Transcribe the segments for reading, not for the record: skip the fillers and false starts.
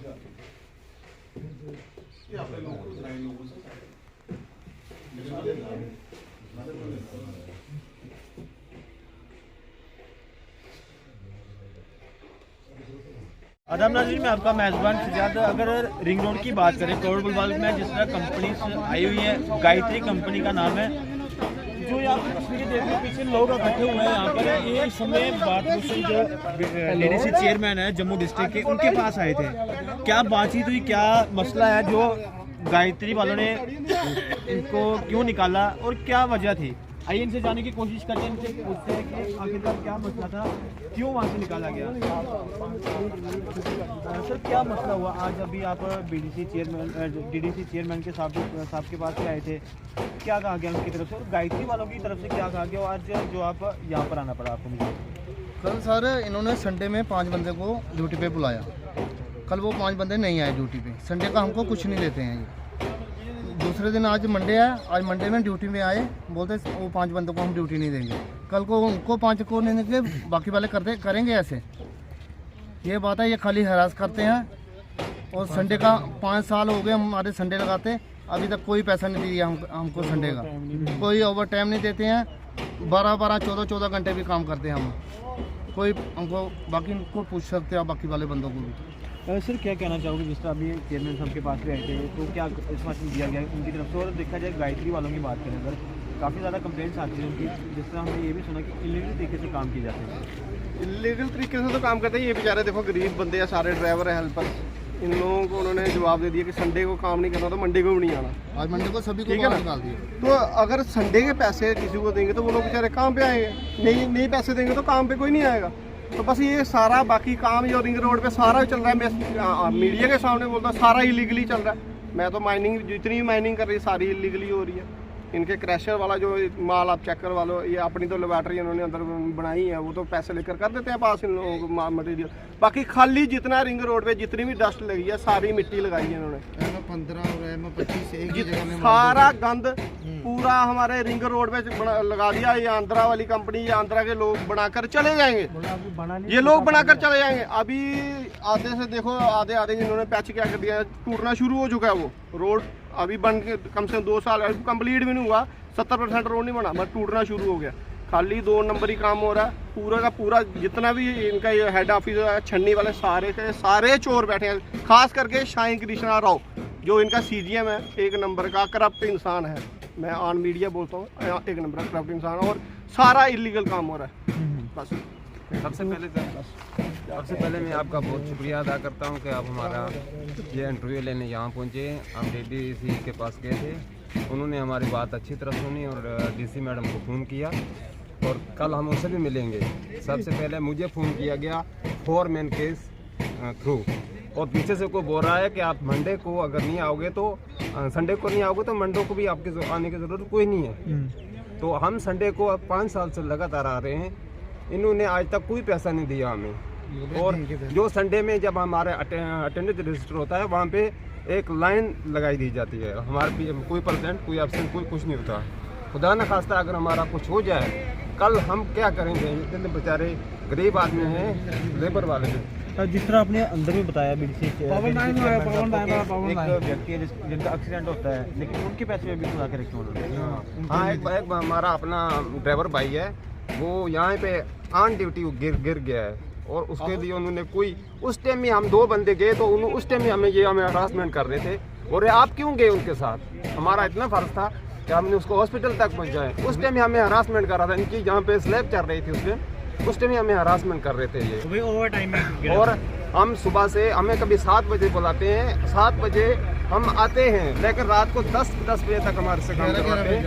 आदाब नाज़रीन, मैं आपका मेज़बान सजाद। अगर रिंग रोड की बात करें, करोड़ बुलवाल में जिस तरह कंपनीज आई हुई है, गायत्री कंपनी का नाम है, जो यहाँ पर तस्वीरें देख रहे हैं पीछे लोग इकट्ठे हुए हैं यहाँ पर। ये इस समय बात जो लेडीसी चेयरमैन है जम्मू डिस्ट्रिक्ट के, उनके पास आए थे। क्या बातचीत हुई, क्या मसला है जो गायत्री वालों ने इनको क्यों निकाला और क्या वजह थी? आइए इनसे जाने की कोशिश करते हैं, इनसे पूछते हैं कि आखिरकार क्या मसला था, क्यों वहाँ से निकाला गया। सर, क्या मसला हुआ? आज अभी आप डीडीसी चेयरमैन के साहब के पास आए थे, क्या कहा गया उनकी तरफ से और गायत्री वालों की तरफ से क्या कहा गया? आज जो आप यहाँ पर आना पड़ा आपको? मुझे कल सर इन्होंने संडे में 5 बंदे को ड्यूटी पे बुलाया। कल वो 5 बंदे नहीं आए ड्यूटी पे। संडे का हमको कुछ नहीं देते हैं ये। दूसरे दिन आज मंडे है, आज मंडे में ड्यूटी में आए, बोलते वो 5 बंदों को हम ड्यूटी नहीं देंगे। कल को उनको 5 को नहीं देंगे, बाकी वाले करेंगे ऐसे। ये बात है, ये खाली हरास करते हैं। और संडे का 5 साल हो गए हमारे संडे लगाते, अभी तक कोई पैसा नहीं दिया हमको संडे का। कोई ओवर टाइम नहीं देते हैं। 12-12, 14-14 घंटे भी काम करते हैं हम। कोई हमको बाकी इनको पूछ सकते हैं, बाकी वाले बंदों को भी। सर, क्या कहना चाहोगे? जिस तरह अभी चेयरमैन साहब के पास भी आए थे, तो क्या इंफॉर्मेशन दिया गया उनकी तरफ से? और देखा जाए गायत्री वालों की बात करें अगर, काफ़ी ज़्यादा कंप्लेंट्स आती हैं उनकी। जिस तरह हमने ये भी सुना कि इलीगल तरीके से काम किए जाते हैं। इलीगल तरीके से तो काम करते हैं ये बेचारे। देखो गरीब बंदे हैं, सारे ड्राइवर हैं, हेल्पर। इन लोगों को उन्होंने जवाब दे दिया कि संडे को काम नहीं करना तो मंडे को भी नहीं आना। आज मंडे को सभी को निकाल दिया। तो अगर संडे के पैसे किसी को देंगे तो वो लोग बेचारे काम पे आएंगे, नहीं पैसे देंगे तो काम पे कोई नहीं आएगा। तो बस ये सारा बाकी काम जो रिंग रोड पे सारा चल रहा है, मैं मीडिया के सामने बोलता हूँ, सारा इलीगली चल रहा है। मैं तो माइनिंग, जितनी भी माइनिंग कर रही है सारी इलीगली हो रही है। इनके क्रैशर वाला जो माल आप चेक करवा लो, ये अपनी तो लेबॉर्ट्री इन्होंने अंदर बनाई है, वो तो पैसे लेकर कर देते हैं पास इन लोगों को मटेरियल। बाकी खाली जितना रिंग रोड पे जितनी भी डस्ट लगी है सारी मिट्टी लगाई है इन्होंने। 15 और 25 एक ही जगह में सारा गंद पूरा हमारे रिंग रोड पे लगा दिया। ये आंध्रा वाली कंपनी, ये आंध्रा के लोग बनाकर चले जाएंगे, ये लोग बनाकर चले जाएंगे। अभी आधे से देखो, आधे इन्होंने पैच क्या कर दिया, टूटना शुरू हो चुका है वो रोड। अभी बन के कम से कम 2 साल कंप्लीट भी नहीं हुआ, 70% रोड नहीं बना, बस टूटना शुरू हो गया। खाली 2 नंबर ही काम हो रहा है। पूरा का पूरा जितना भी इनका ये हेड ऑफिस है, छन्नी वाले सारे के सारे चोर बैठे हैं। खास करके शाही कृष्णा राव जो इनका CGM है, 1 नंबर का करप्ट इंसान है। मैं ऑन मीडिया बोलता हूँ, 1 नंबर का करप्ट इंसान है और सारा इलीगल काम हो रहा है। बस सबसे पहले मैं आपका बहुत शुक्रिया अदा करता हूं कि आप हमारा ये इंटरव्यू लेने यहाँ पहुँचे। हम DDC के पास गए थे, उन्होंने हमारी बात अच्छी तरह सुनी और DC मैडम को फ़ोन किया और कल हम उनसे भी मिलेंगे। सबसे पहले मुझे फ़ोन किया गया 4 मैन केस थ्रू, और पीछे से कोई बोल रहा है कि आप मंडे को अगर नहीं आओगे तो संडे को नहीं आओगे तो मंडे को भी आपके आने की ज़रूरत कोई नहीं है। तो हम संडे को अब 5 साल से लगातार आ रहे हैं, इन्होंने आज तक कोई पैसा नहीं दिया हमें। और जो संडे में जब हमारे अटेंडेंस रजिस्टर होता है वहाँ पे एक लाइन लगाई दी जाती है, हमारे कोई परसेंट, कोई एब्सेंट, कोई कुछ नहीं होता। खुदा न खास्ता अगर हमारा कुछ हो जाए, कल हम क्या करेंगे? इतने बेचारे गरीब आदमी हैं, लेबर वाले हैं। जिस तरह आपने अंदर में बताया BDC एक व्यक्ति है जिनका एक्सीडेंट होता है, लेकिन उनके पैसे में भी खुदा के रखे उन्होंने। हाँ, एक हमारा अपना ड्राइवर भाई है, वो यहाँ पे ऑन ड्यूटी गिर गया है और उसके लिए उन्होंने कोई, उस टाइम में हम 2 बंदे गए तो उस टाइम में हमें हरासमेंट कर रहे थे। और आप क्यों गए उनके साथ? हमारा इतना फर्ज था कि हमने उसको हॉस्पिटल तक पहुँचाए। उस टाइम में हमें हरासमेंट कर रहा था, इनकी जहाँ पे स्लैब चल रही थी उस टाइम में हमें हरासमेंट कर रहे थे ये। ओवर टाइम में और हम सुबह से, हमें कभी 7 बजे बुलाते हैं, 7 बजे हम आते हैं, लेकिन रात को 10 बजे तक हमारे से काम करवाते हैं।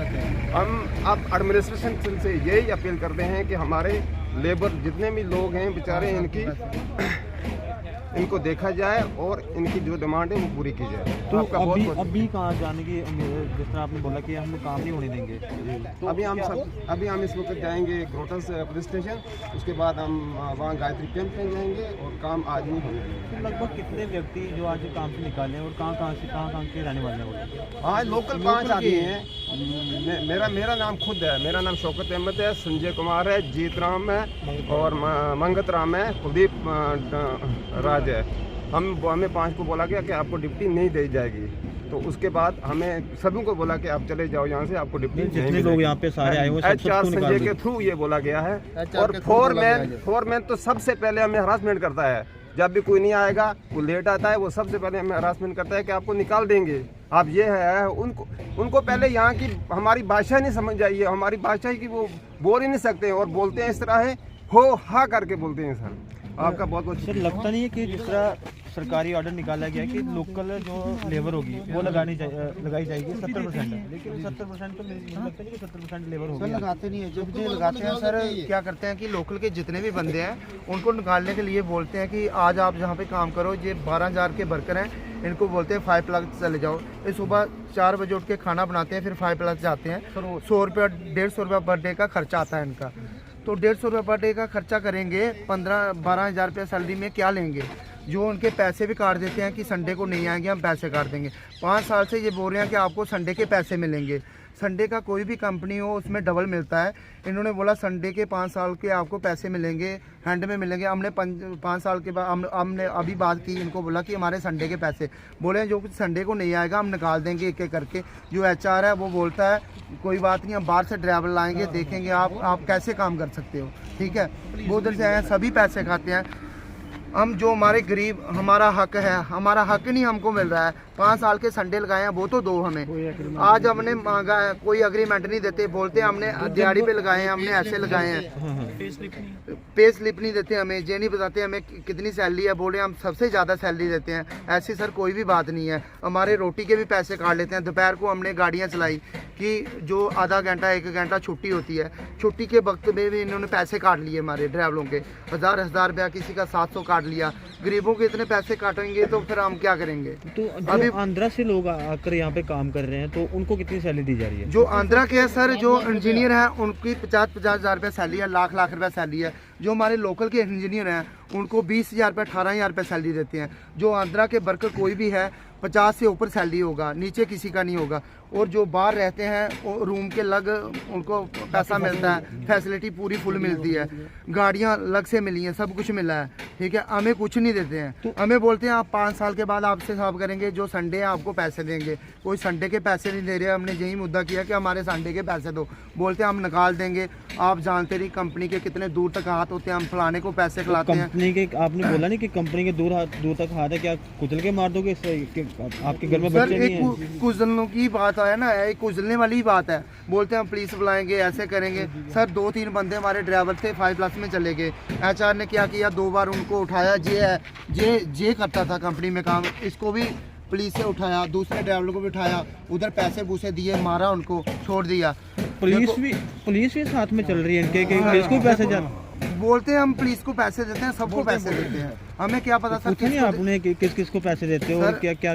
हम अब एडमिनिस्ट्रेशन से यही अपील करते हैं कि हमारे लेबर जितने भी लोग हैं बेचारे, इनको देखा जाए और इनकी जो डिमांड है वो पूरी की जाए। तो अभी कहाँ जाने की? जिस तरह आपने बोला कि हम काम नहीं होने देंगे, तो अभी हम इस वक्त जाएंगे क्रोटस पुलिस स्टेशन, उसके बाद हम वहाँ गायत्री कैंप में जाएंगे और काम आज नहीं होने देंगे। तो लगभग कितने व्यक्ति जो आज काम से निकाले और कहाँ के रहने वाले हैं? आज लोकल 5 आदमी हैं। मेरा नाम खुद है, मेरा नाम शौकत अहमद है, संजय कुमार है, जीत राम है और मंगत राम है, कुलदीप राज है। हमें 5 को बोला गया कि आपको ड्यूटी नहीं दी जाएगी। तो उसके बाद हमें सभी को बोला कि आप चले जाओ यहाँ से, आपको ड्यूटी जितने लोग यहाँ पे सारे आए हुए हैं, HR संजय के थ्रू ये बोला गया है। और फोरमैन तो सबसे पहले हमें हरासमेंट करता है। जब भी कोई नहीं आएगा, वो लेट आता है, वो सबसे पहले हमें हरासमेंट करता है कि आपको निकाल देंगे, आप ये है। उनको पहले यहाँ की हमारी भाषा नहीं समझ आई है, हमारी भाषा की वो बोल ही नहीं सकते और बोलते हैं इस तरह है, हो हा करके बोलते हैं सर। आपका बहुत बहुत सर लगता नहीं है कि जिस तरह सरकारी ऑर्डर निकाला गया कि लोकल जो लेबर होगी वो लगाई जाएगी 70%, लेकिन 70% तो मुझे लगता है कि 70% लेबर होगी। सर लगाते नहीं है, जब जो लगाते हैं सर क्या करते हैं कि लोकल के जितने भी बंदे हैं उनको निकालने के लिए बोलते हैं कि आज आप जहाँ पे काम करो, ये 12,000 के वर्कर हैं, इनको बोलते हैं 5 प्लस चले जाओ। ये सुबह 4 बजे उठ के खाना बनाते हैं, फिर 5 प्लस जाते हैं। 100 रुपया 150 रुपया पर डे का खर्चा आता है इनका। तो 150 रुपये पर डे का खर्चा करेंगे, 12,000 रुपये सैलरी में क्या लेंगे? जो उनके पैसे भी काट देते हैं कि संडे को नहीं आएंगे, हम पैसे काट देंगे। 5 साल से ये बोल रहे हैं कि आपको संडे के पैसे मिलेंगे। संडे का कोई भी कंपनी हो उसमें डबल मिलता है। इन्होंने बोला संडे के 5 साल के आपको पैसे मिलेंगे, हैंड में मिलेंगे। हमने 5 साल के बाद हमने अभी बात की, इनको बोला कि हमारे संडे के पैसे, बोले जो कुछ संडे को नहीं आएगा हम निकाल देंगे एक एक करके। जो HR है वो बोलता है कोई बात नहीं, हम बाहर से ड्राइवर लाएंगे, देखेंगे आप कैसे काम कर सकते हो, ठीक है। वो उधर से आए हैं, सभी पैसे खाते हैं। हम जो हमारे गरीब, हमारा हक है, हमारा हक नहीं हमको मिल रहा है। 5 साल के संडे लगाए हैं, वो तो दो हमें। आज हमने मांगा है, कोई एग्रीमेंट नहीं देते, बोलते हैं हमने दिहाड़ी पे लगाए हैं, हमने ऐसे लगाए हैं। पे स्लिप नहीं देते हमें, ये नहीं बताते हमें कितनी सैलरी है, बोले हम सबसे ज़्यादा सैलरी देते हैं। ऐसी सर कोई भी बात नहीं है। हमारे रोटी के भी पैसे काट लेते हैं। दोपहर को हमने गाड़ियाँ चलाई कि जो आधा घंटा 1 घंटा छुट्टी होती है, छुट्टी के वक्त में भी इन्होंने पैसे काट लिए हमारे ड्राइवरों के। 1000 रुपया, किसी का 700 काट लिया। गरीबों के इतने पैसे काटेंगे तो फिर हम क्या करेंगे? तो अभी आंध्रा से लोग आकर यहाँ पे काम कर रहे हैं, तो उनको कितनी सैलरी दी जा रही है? जो आंध्रा के हैं सर, जो इंजीनियर हैं उनकी 50-50 हज़ार रुपये सैलरी है, लाख रुपये सैलरी है। जो हमारे लोकल के इंजीनियर हैं उनको 20,000 रुपये 18,000 रुपये सैलरी देते हैं। जो आंध्रा के वर्कर कोई भी है 50 से ऊपर सैलरी होगा, नीचे किसी का नहीं होगा। और जो बाहर रहते हैं रूम के लग उनको पैसा मिलता है, फैसिलिटी पूरी फुल मिलती है, गाड़ियाँ अलग से मिली हैं, सब कुछ मिला है, ठीक है। हमें कुछ नहीं देते हैं। तो हमें बोलते हैं आप 5 साल के बाद आपसे हिसाब करेंगे, जो संडे है आपको पैसे देंगे। कोई संडे के पैसे नहीं दे रहे। हमने यही मुद्दा किया कि हमारे संडे के पैसे दो, बोलते हैं हम निकाल देंगे। आप जानते नहीं कंपनी के कितने दूर तक हाथ होते हैं, हम फलाने को पैसे खिलाते हैं। कंपनी के आपने बोला नहीं कि कंपनी के दूर तक हाथ है, क्या कुचल के मार दोगे? आपके घर में बच्चे नहीं हैं? कुचलने की बात है ना, एक कुचलने वाली बात है। बोलते हैं हम पुलिस बुलाएंगे, ऐसे करेंगे। सर 2-3 बंदे हमारे ड्राइवर थे 5 प्लस में चले गए। HR ने क्या किया, 2 बार उनको उठाया। जे करता था कंपनी में काम, इसको भी पुलिस से उठाया, दूसरे ड्राइवर को भी उठाया, उधर पैसे भूसे दिए, मारा, उनको छोड़ दिया। पुलिस भी साथ में चल रही है इनके, पुलिस को पैसे बोलते हैं हम पुलिस को पैसे देते हैं, सबको पैसे देते हैं। हमें क्या पता सर, नहीं आपने किस को पैसे देते हो और क्या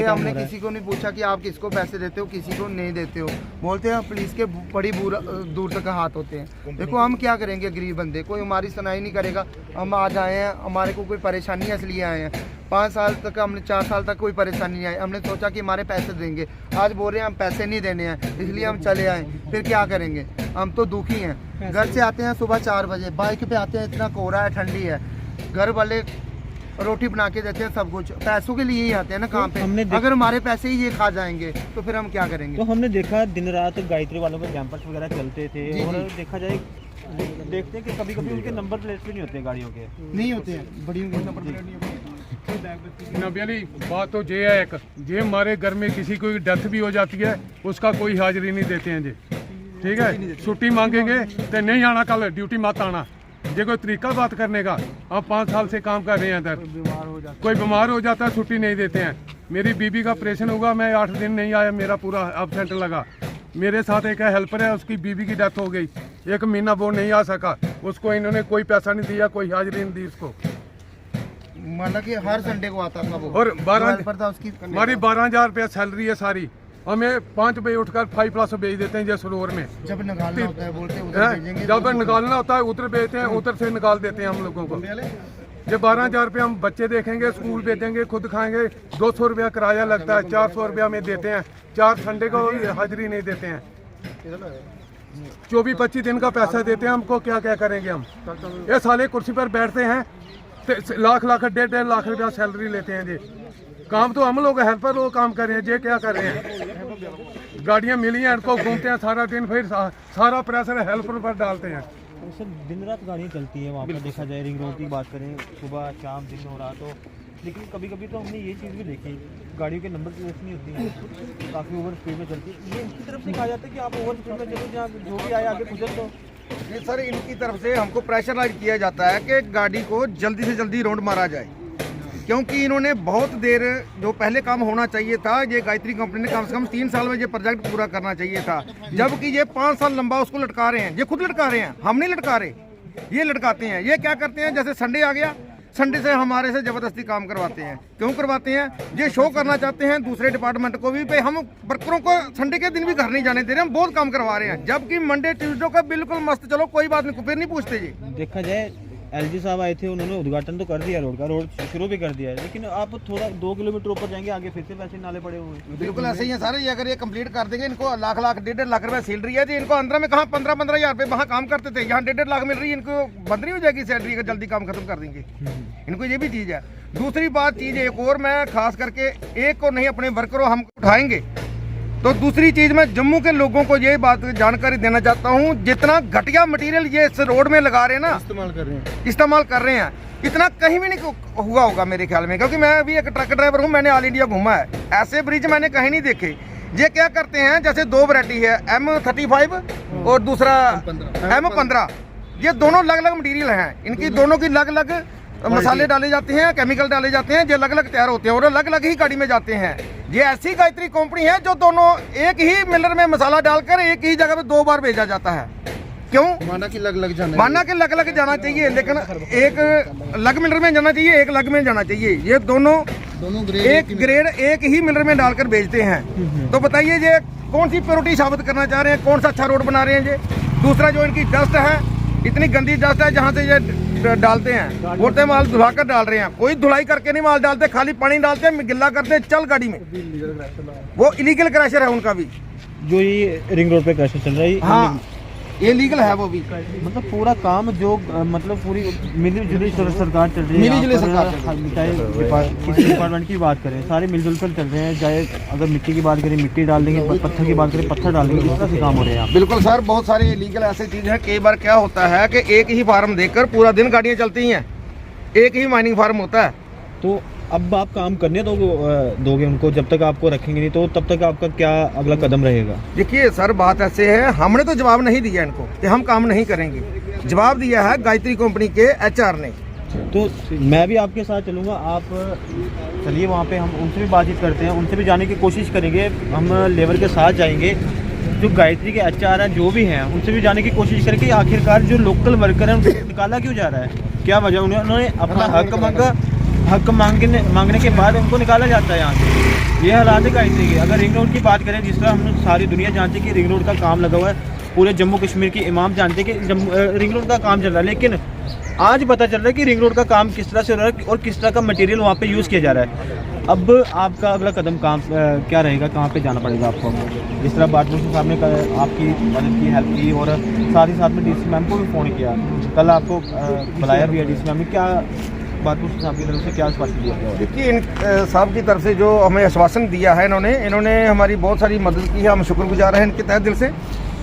हमने किसी को नहीं पूछा कि आप किसको पैसे देते हो, किसी को नहीं देते हो। बोलते हैं पुलिस के बड़ी दूर तक हाथ होते हैं। देखो हम क्या करेंगे, गरीब बंदे, कोई हमारी सुनाई नहीं करेगा। हम आज आए हैं, हमारे को कोई परेशानी है इसलिए आए हैं। 5 साल तक हमने 4 साल तक कोई परेशानी नहीं आई। हमने सोचा कि हमारे पैसे देंगे, आज बोल रहे हैं हम पैसे नहीं देने हैं, इसलिए हम चले आए। फिर क्या करेंगे? हम तो दुखी हैं। घर से आते हैं सुबह 4 बजे, बाइक पे आते हैं, इतना कोहरा है, ठंडी है। घर वाले रोटी बना के देते हैं, सब कुछ पैसों के लिए ही आते हैं ना काम पे। अगर हमारे पैसे ही ये खा जाएंगे तो फिर हम क्या करेंगे? तो हमने देखा दिन रात गायत्री वालों पे कैंपर्स वगैरह चलते थे, और देखा जाए देखते हैं कि कभी कभी उनके नंबर प्लेट भी नहीं होते गाड़ियों के, नहीं होते हैं, बड़ी नंबर प्लेट नहीं होती। नबियाली बात तो ये है, एक ये हमारे घर में किसी को डेथ भी हो जाती है, उसका कोई हाजिरी नहीं देते हैं जी, ठीक है। छुट्टी मांगेंगे तो नहीं आना, कल ड्यूटी मत आना। ये कोई तरीका बात करने का? आप 5 साल से काम कर रहे हैं इधर, कोई बीमार हो जाता है छुट्टी नहीं देते हैं। मेरी बीबी का ऑपरेशन होगा, मैं 8 दिन नहीं आया, मेरा पूरा एब्सेंट लगा। मेरे साथ एक हेल्पर है, उसकी बीबी की डेथ हो गई, 1 महीना वो नहीं आ सका, उसको इन्होंने कोई पैसा नहीं दिया, कोई हाजिरी नहीं दी उसको। मतलब कि हर संडे को आता था वो, और 12 उसकी हमारी 12,000 रुपया सैलरी है सारी। हमें 5 बजे उठकर 5 प्लस भेज देते हैं जैसे सरोवर में। जब निकालना होता है बोलते हैं उधर भेजेंगे, जब निकालना होता है उधर भेजते हैं, उधर से निकाल देते हैं हम लोगों को। जब 12,000 रुपये हम बच्चे देखेंगे, स्कूल भेजेंगे, खुद खाएंगे, 200 रुपया किराया लगता है, 400 रुपया में देते हैं। 4 संडे को हाजिरी नहीं देते हैं, 24-25 दिन का पैसा देते हैं हमको। क्या क्या करेंगे हम? ये साले कुर्सी पर बैठते हैं, लाख लाख 1.5 लाख रुपया सैलरी लेते हैं जी। काम तो हम लोग हेल्पर लोग काम कर रहे हैं, ये क्या कर रहे हैं? गाड़ियाँ मिली हैं इनको, घूमते हैं सारा दिन, फिर सारा प्रेशर हेल्पर पर डालते हैं। सर दिन रात गाड़ियाँ चलती है वहाँ पर, देखा जाए रिंग रोड की बात करें, सुबह शाम दिन हो रहा तो, लेकिन कभी कभी तो हमने ये चीज़ भी देखी, गाड़ियों के नंबर प्लेट नहीं होती हैं, काफ़ी ओवर स्पीड में चलती है। ये इनकी तरफ से कहा जाता है कि आप ओवर स्पीड में चलो, जहाँ जो भी आए आगे गुजर दो। ये सर इनकी तरफ से हमको प्रेशराइज किया जाता है कि गाड़ी को जल्दी से जल्दी राउंड मारा जाए, क्योंकि इन्होंने बहुत देर जो पहले काम होना चाहिए था, ये गायत्री कंपनी ने कम से कम 3 साल में ये प्रोजेक्ट पूरा करना चाहिए था, जबकि ये 5 साल लंबा उसको लटका रहे हैं। ये खुद लटका रहे हैं, हम नहीं लटका रहे, ये लटकाते हैं। ये क्या करते हैं, जैसे संडे आ गया, संडे से हमारे से जबरदस्ती काम करवाते हैं। क्यों करवाते हैं? ये शो करना चाहते हैं दूसरे डिपार्टमेंट को भी, भाई हम वर्करों को संडे के दिन भी घर नहीं जाने दे रहे, हम बहुत काम करवा रहे हैं, जबकि मंडे ट्यूसडे का बिल्कुल मस्त, चलो कोई बात नहीं, फिर नहीं पूछते जी। देखा जाए एलजी साहब आए थे, उन्होंने उद्घाटन तो कर दिया रोड का, रोड शुरू भी कर दिया है, लेकिन आप थोड़ा 2 किलोमीटर ऊपर जाएंगे, आगे फिर से पैसे नाले पड़े हुए हैं। बिल्कुल ऐसे ही है सारे। ये अगर ये कंप्लीट कर देंगे, इनको लाख लाख 1.5 लाख रुपए सैलरी है जी। इनको अंदर में कहाँ 15-15 हज़ार रुपए वहाँ काम करते थे, यहाँ 1.5 लाख मिल रही है, इनको बंद नहीं हो जाएगी सैलरी अगर जल्दी काम खत्म कर देंगे। इनको ये भी चीज़ है। दूसरी बात चीज़ एक और, मैं खास करके एक को नहीं, अपने वर्करों हम उठाएंगे तो दूसरी चीज मैं जम्मू के लोगों को ये बात जानकारी देना चाहता हूँ, जितना घटिया मटेरियल ये इस रोड में लगा रहे हैं ना, इस्तेमाल कर रहे हैं, इतना कहीं भी नहीं हुआ होगा मेरे ख्याल में, क्योंकि मैं अभी एक ट्रक ड्राइवर हूँ, मैंने ऑल इंडिया घूमा है, ऐसे ब्रिज मैंने कहीं नहीं देखे। ये क्या करते हैं, जैसे 2 वैरायटी है, M35 और दूसरा M15, ये दोनों अलग अलग मटीरियल हैं, इनकी दोनों की अलग अलग मसाले डाले जाते हैं, केमिकल डाले जाते हैं, जो अलग अलग तैयार होते हैं और अलग अलग ही गाड़ी में जाते हैं। ये ऐसी गायत्री कंपनी है जो दोनों एक ही मिलर में मसाला डालकर एक ही जगह पे 2 बार भेजा जाता है। क्यों? माना कि लग लग जाना चाहिए, लेकिन एक अलग मिलर में जाना चाहिए, एक अलग में जाना चाहिए। ये दोनों एक ग्रेड एक ही मिलर में डालकर भेजते हैं। तो बताइए ये कौन सी प्योरिटी साबित करना चाह रहे हैं, कौन सा अच्छा रोड बना रहे हैं ये? दूसरा जो इनकी डस्ट है, इतनी गंदी डस्ट है, जहाँ से ये डालते हैं, बोलते हैं माल धुला कर डाल रहे हैं, कोई धुलाई करके नहीं माल डालते, खाली पानी डालते हैं, गिल्ला करते हैं, चल गाड़ी में। वो इलीगल क्रैशर है उनका भी, जो ये रिंग रोड पे क्रैशर चल रहा है। हाँ ये लीगल है वो भी। मतलब पूरा काम जो मतलब पूरी मिली-जुली सरकार चल रही है, मिली-जुली सरकार, चाहे किसी डिपार्टमेंट की बात करें, सारे मिलजुल कर चल रहे हैं। चाहे अगर मिट्टी की बात करें मिट्टी डाल देंगे, पत्थर की बात करें पत्थर डाल देंगे, इस तरह से काम हो रहे हैं। बिल्कुल सर, बहुत सारी इलीगल ऐसी चीज़ है। कई बार क्या होता है कि एक ही फार्म देकर पूरा दिन गाड़ियाँ चलती हैं, एक ही माइनिंग फार्म होता है। तो अब आप काम करने दोगे उनको, जब तक आपको रखेंगे नहीं, तो तब तक आपका क्या अगला कदम रहेगा? देखिए सर, बात ऐसे है, हमने तो जवाब नहीं दिया इनको कि हम काम नहीं करेंगे, जवाब दिया है गायत्री कंपनी के HR ने। तो मैं भी आपके साथ चलूँगा, आप चलिए वहाँ पे, हम उनसे भी बातचीत करते हैं, उनसे भी जाने की कोशिश करेंगे, हम लेबर के साथ जाएंगे, जो गायत्री के HR हैं जो भी हैं उनसे भी जाने की कोशिश करेंगे कि आखिरकार जो लोकल वर्कर हैं उनको निकाला क्यों जा रहा है, क्या वजह, उन्होंने अपना हक मांगने के बाद उनको निकाला जाता है यहाँ से। ये हालात है गायत्री के। अगर रिंग रोड की बात करें, जिस तरह हम सारी दुनिया जानती है कि रिंग रोड का काम लगा हुआ है, पूरे जम्मू कश्मीर की इमाम जानते हैं कि रिंग रोड का काम चल रहा है, लेकिन आज पता चल रहा है कि रिंग रोड का काम किस तरह से हो रहा है और किस तरह का मटेरियल वहाँ पे यूज़ किया जा रहा है। अब आपका अगला कदम काम क्या रहेगा, कहाँ पे जाना पड़ेगा आपको? जिस तरह बाटमोशी साहब ने आपकी मदद की, हेल्प की, और साथ ही साथ में DC मैम को भी फ़ोन किया, कल आपको बुलाया भी है DC मैम ने, क्या बाटमोशी साहब की तरफ से क्या आश्वासन दिया गया? देखिए, इन साहब की तरफ से जो हमें आश्वासन दिया है, इन्होंने हमारी बहुत सारी मदद की है, हम शुक्रगुजार हैं इनके तहे दिल से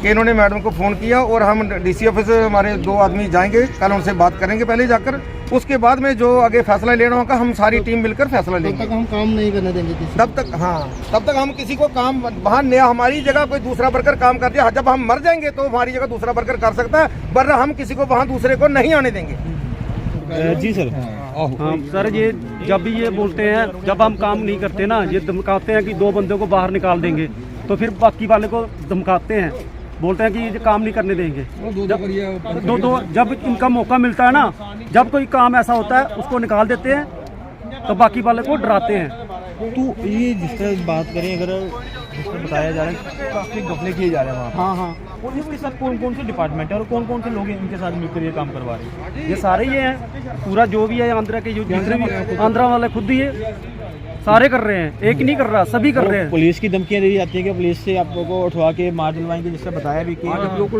कि इन्होंने मैडम को फ़ोन किया, और हम DC ऑफिस हमारे 2 आदमी जाएंगे, कल उनसे बात करेंगे पहले जाकर, उसके बाद में जो आगे फैसला लेना होगा हम सारी टीम मिलकर फैसला लेंगे। तब तक हम काम नहीं करने देंगे तब तक हम किसी को काम, वहाँ नया हमारी जगह कोई दूसरा वर्कर काम कर दिया, जब हम मर जाएंगे तो हमारी जगह दूसरा वर्कर कर सकता है, वरना हम किसी को वहाँ दूसरे को नहीं आने देंगे। जी सर। हाँ सर, ये जब भी ये बोलते हैं, जब हम काम नहीं करते ना, ये धमकाते हैं कि 2 बंदों को बाहर निकाल देंगे, तो फिर बाकी वाले को धमकाते हैं, बोलते हैं कि ये काम नहीं करने देंगे। जब इनका मौका मिलता है ना, जब कोई काम ऐसा होता है उसको निकाल देते हैं, तो बाकी वाले को डराते हैं। तो ये जिस तरह बात करें, अगर जिस तरह बताया जा रहा है काफ़ी घपले किए जा रहे हैं वहाँ। हाँ, और इसके साथ कौन कौन से डिपार्टमेंट है और कौन कौन से लोग इनके साथ मिलकर ये काम करवा रहे हैं? ये सारे ये हैं, पूरा जो भी है आंध्रा के, जो जितने भी आंध्रा वाले खुद ही है, सारे कर रहे हैं, एक नहीं कर रहा, सभी कर रहे हैं। पुलिस की धमकियां दी जाती है कि पुलिस से आप लोगों को उठवा के मार दिलवाएंगे, जिससे बताया भी कि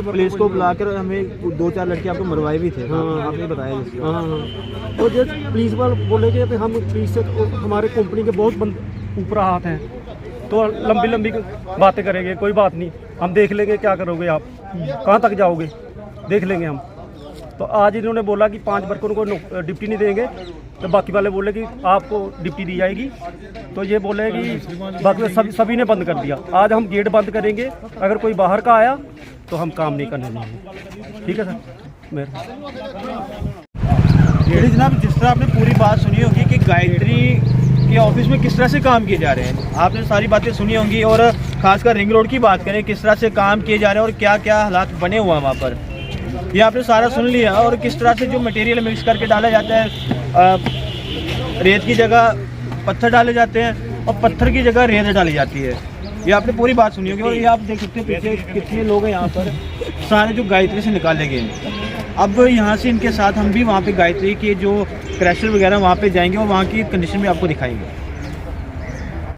पुलिस को बुलाकर हमें 2-4 लड़के आपको मरवाए भी थे। आपने बताया जिससे। हाँ, तो जो पुलिस वाले बोलेंगे कि हम पुलिस से हमारे कंपनी के बहुत ऊपर हाथ हैं, तो लंबी लंबी बातें करेंगे, कोई बात नहीं, हम देख लेंगे क्या करोगे आप, कहाँ तक जाओगे, देख लेंगे हम। तो आज इन्होंने बोला कि 5 वर्करों को डिप्टी नहीं देंगे, तो बाकी वाले बोले कि आपको डिप्टी दी जाएगी। तो ये बोले कि बाकी सभी ने बंद कर दिया। आज हम गेट बंद करेंगे, अगर कोई बाहर का आया तो हम काम नहीं करने देंगे। ठीक है सर, ये जनाब, जिस तरह आपने पूरी बात सुनी होगी कि गायत्री के ऑफिस में किस तरह से काम किए जा रहे हैं, आपने सारी बातें सुनी होंगी। और खासकर रिंग रोड की बात करें, किस तरह से काम किए जा रहे हैं और क्या क्या हालात बने हुए हैं वहाँ पर, ये आपने सारा सुन लिया। और किस तरह से जो मटेरियल मिक्स करके डाला जाता है, रेत की जगह पत्थर डाले जाते हैं और पत्थर की जगह रेत डाली जाती है, ये आपने पूरी बात सुनी होगी। और ये आप देख सकते हैं पीछे कितने लोग हैं यहाँ पर, सारे जो गायत्री से निकाले गए हैं। अब यहाँ से इनके साथ हम भी वहाँ पे गायत्री के जो क्रैशर वगैरह वहाँ पे जाएंगे और वहाँ की कंडीशन भी आपको दिखाएंगे।